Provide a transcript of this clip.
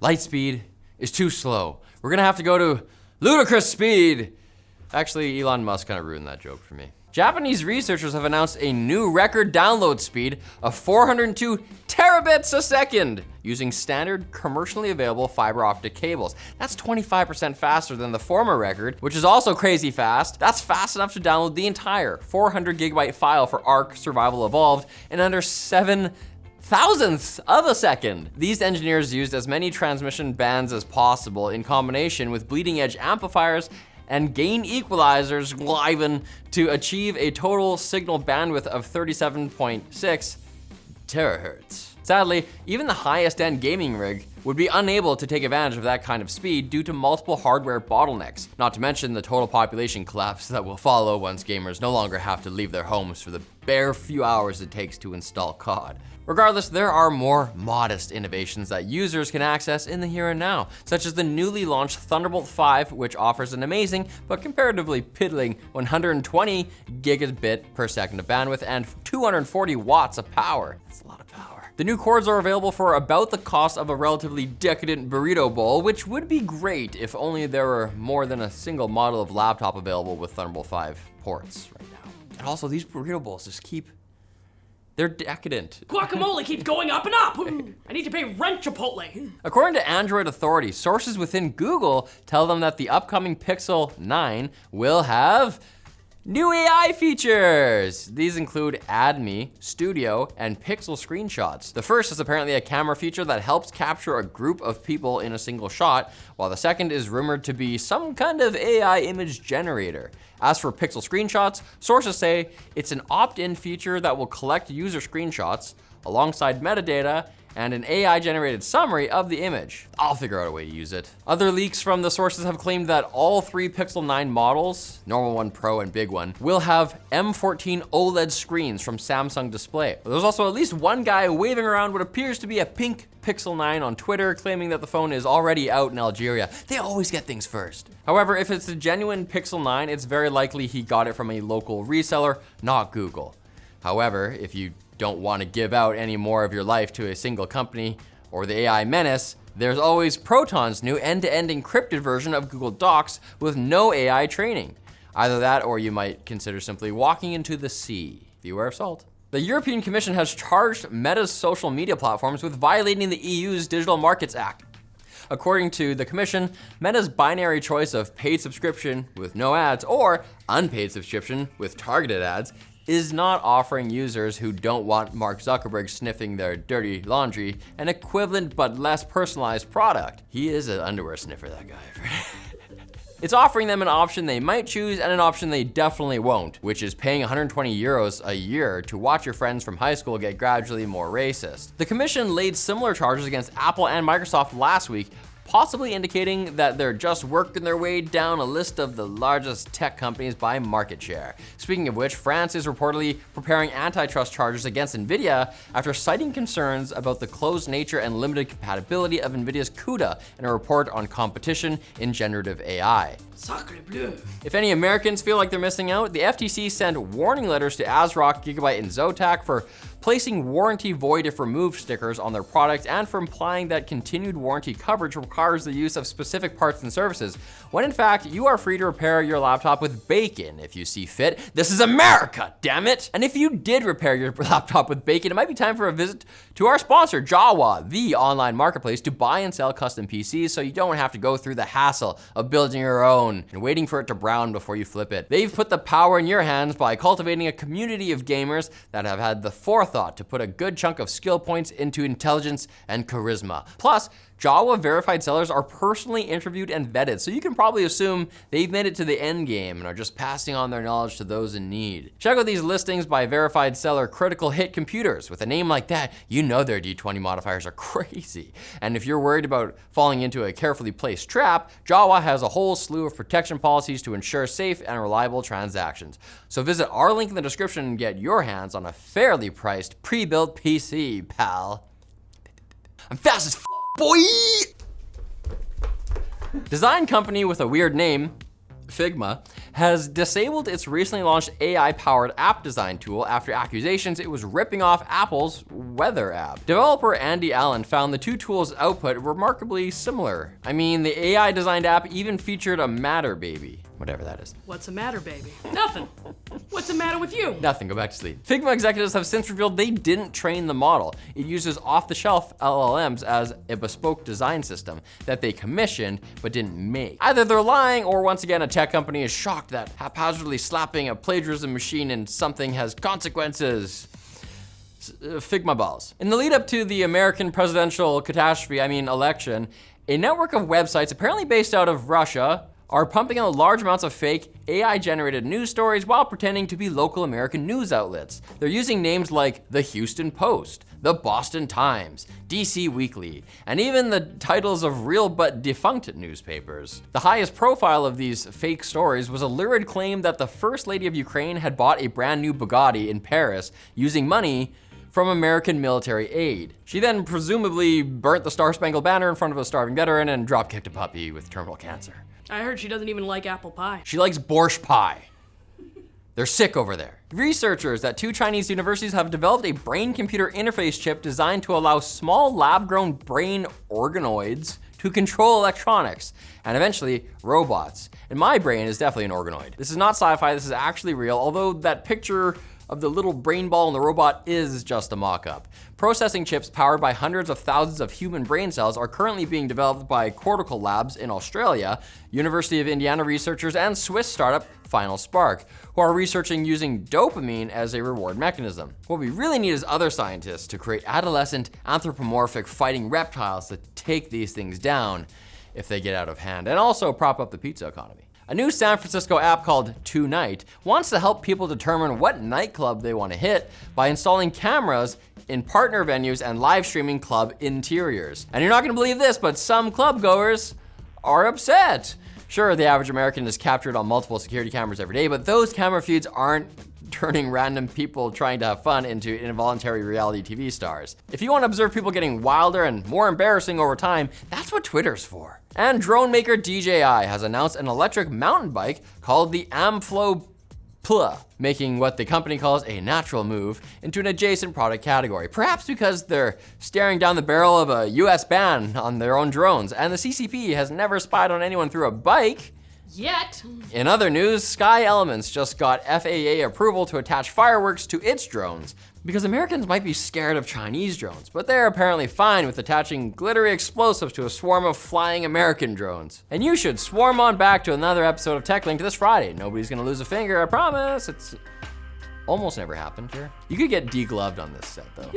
Light speed is too slow. We're gonna have to go to ludicrous speed. Actually, Elon Musk kind of ruined that joke for me. Japanese researchers have announced a new record download speed of 402 terabits a second using standard commercially available fiber optic cables. That's 25% faster than the former record, which is also crazy fast. That's fast enough to download the entire 400 gigabyte file for Ark Survival Evolved in under 7 thousandths of a second. These engineers used as many transmission bands as possible in combination with bleeding edge amplifiers and gain equalizers liven to achieve a total signal bandwidth of 37.6 terahertz. Sadly, even the highest end gaming rig would be unable to take advantage of that kind of speed due to multiple hardware bottlenecks, not to mention the total population collapse that will follow once gamers no longer have to leave their homes for the bare few hours it takes to install COD. Regardless, there are more modest innovations that users can access in the here and now, such as the newly launched Thunderbolt 5, which offers an amazing but comparatively piddling 120 gigabit per second of bandwidth and 240 watts of power. That's a lot of power. The new cords are available for about the cost of a relatively decadent burrito bowl, which would be great if only there were more than a single model of laptop available with Thunderbolt 5 ports right now. And also, these burrito bowls just they're decadent. Guacamole keeps going up and up. I need to pay rent, Chipotle. According to Android Authority, sources within Google tell them that the upcoming Pixel 9 will have new AI features. These include Add Me, Studio, and Pixel screenshots. The first is apparently a camera feature that helps capture a group of people in a single shot, while the second is rumored to be some kind of AI image generator. As for Pixel screenshots, sources say it's an opt-in feature that will collect user screenshots alongside metadata and an AI-generated summary of the image. I'll figure out a way to use it. Other leaks from the sources have claimed that all three Pixel 9 models, normal one, Pro, and big one, will have M14 OLED screens from Samsung Display. There's also at least one guy waving around what appears to be a pink Pixel 9 on Twitter, claiming that the phone is already out in Algeria. They always get things first. However, if it's a genuine Pixel 9, it's very likely he got it from a local reseller, not Google. However, if you don't want to give out any more of your life to a single company or the AI menace, there's always Proton's new end-to-end encrypted version of Google Docs with no AI training. Either that, or you might consider simply walking into the sea. Beware of salt. The European Commission has charged Meta's social media platforms with violating the EU's Digital Markets Act. According to the Commission, Meta's binary choice of paid subscription with no ads or unpaid subscription with targeted ads is not offering users who don't want Mark Zuckerberg sniffing their dirty laundry an equivalent but less personalized product. He is an underwear sniffer, that guy. It's offering them an option they might choose and an option they definitely won't, which is paying 120 euros a year to watch your friends from high school get gradually more racist. The Commission laid similar charges against Apple and Microsoft last week, possibly indicating that they're just working their way down a list of the largest tech companies by market share. Speaking of which, France is reportedly preparing antitrust charges against NVIDIA after citing concerns about the closed nature and limited compatibility of NVIDIA's CUDA in a report on competition in generative AI. Sacre bleu. If any Americans feel like they're missing out, the FTC sent warning letters to ASRock, Gigabyte, and Zotac for placing warranty void if removed stickers on their products and for implying that continued warranty coverage requires the use of specific parts and services, when in fact, you are free to repair your laptop with bacon if you see fit. This is America, damn it! And if you did repair your laptop with bacon, it might be time for a visit to our sponsor, Jawa, the online marketplace to buy and sell custom PCs so you don't have to go through the hassle of building your own and waiting for it to brown before you flip it. They've put the power in your hands by cultivating a community of gamers that have had the forethought to put a good chunk of skill points into intelligence and charisma. Plus, Jawa verified sellers are personally interviewed and vetted, so you can probably assume they've made it to the end game and are just passing on their knowledge to those in need. Check out these listings by verified seller Critical Hit Computers. With a name like that, you know their D20 modifiers are crazy. And if you're worried about falling into a carefully placed trap, Jawa has a whole slew of protection policies to ensure safe and reliable transactions. So visit our link in the description and get your hands on a fairly priced pre-built PC, pal. I'm fast as boy! Design company with a weird name, Figma, has disabled its recently launched AI-powered app design tool after accusations it was ripping off Apple's weather app. Developer Andy Allen found the two tools' output remarkably similar. I mean, the AI-designed app even featured a matter baby. Whatever that is. What's the matter, baby? Nothing. What's the matter with you? Nothing, go back to sleep. Figma executives have since revealed they didn't train the model. It uses off-the-shelf LLMs as a bespoke design system that they commissioned but didn't make. Either they're lying or once again a tech company is shocked that haphazardly slapping a plagiarism machine in something has consequences. Figma balls. In the lead up to the American presidential election, a network of websites apparently based out of Russia are pumping out large amounts of fake AI-generated news stories while pretending to be local American news outlets. They're using names like the Houston Post, the Boston Times, DC Weekly, and even the titles of real but defunct newspapers. The highest profile of these fake stories was a lurid claim that the First Lady of Ukraine had bought a brand new Bugatti in Paris using money from American military aid. She then presumably burnt the Star-Spangled Banner in front of a starving veteran and drop-kicked a puppy with terminal cancer. I heard she doesn't even like apple pie. She likes borscht pie. They're sick over there. Researchers at 2 Chinese universities have developed a brain-computer interface chip designed to allow small lab-grown brain organoids to control electronics and eventually robots. And my brain is definitely an organoid. This is not sci-fi, this is actually real, although that picture of the little brain ball in the robot is just a mock-up. Processing chips powered by hundreds of thousands of human brain cells are currently being developed by Cortical Labs in Australia, University of Indiana researchers, and Swiss startup Final Spark, who are researching using dopamine as a reward mechanism. What we really need is other scientists to create adolescent, anthropomorphic fighting reptiles to take these things down if they get out of hand, and also prop up the pizza economy. A new San Francisco app called Tonight wants to help people determine what nightclub they want to hit by installing cameras in partner venues and live streaming club interiors. And you're not gonna believe this, but some club goers are upset. Sure, the average American is captured on multiple security cameras every day, but those camera feeds aren't turning random people trying to have fun into involuntary reality TV stars. If you want to observe people getting wilder and more embarrassing over time, that's what Twitter's for. And drone maker DJI has announced an electric mountain bike called the Amflow Pla, making what the company calls a natural move into an adjacent product category. Perhaps because they're staring down the barrel of a US ban on their own drones, and the CCP has never spied on anyone through a bike. Yet. In other news, Sky Elements just got FAA approval to attach fireworks to its drones, because Americans might be scared of Chinese drones, but they're apparently fine with attaching glittery explosives to a swarm of flying American drones. And you should swarm on back to another episode of TechLink this Friday. Nobody's gonna lose a finger, I promise. It's almost never happened here. You could get degloved on this set though.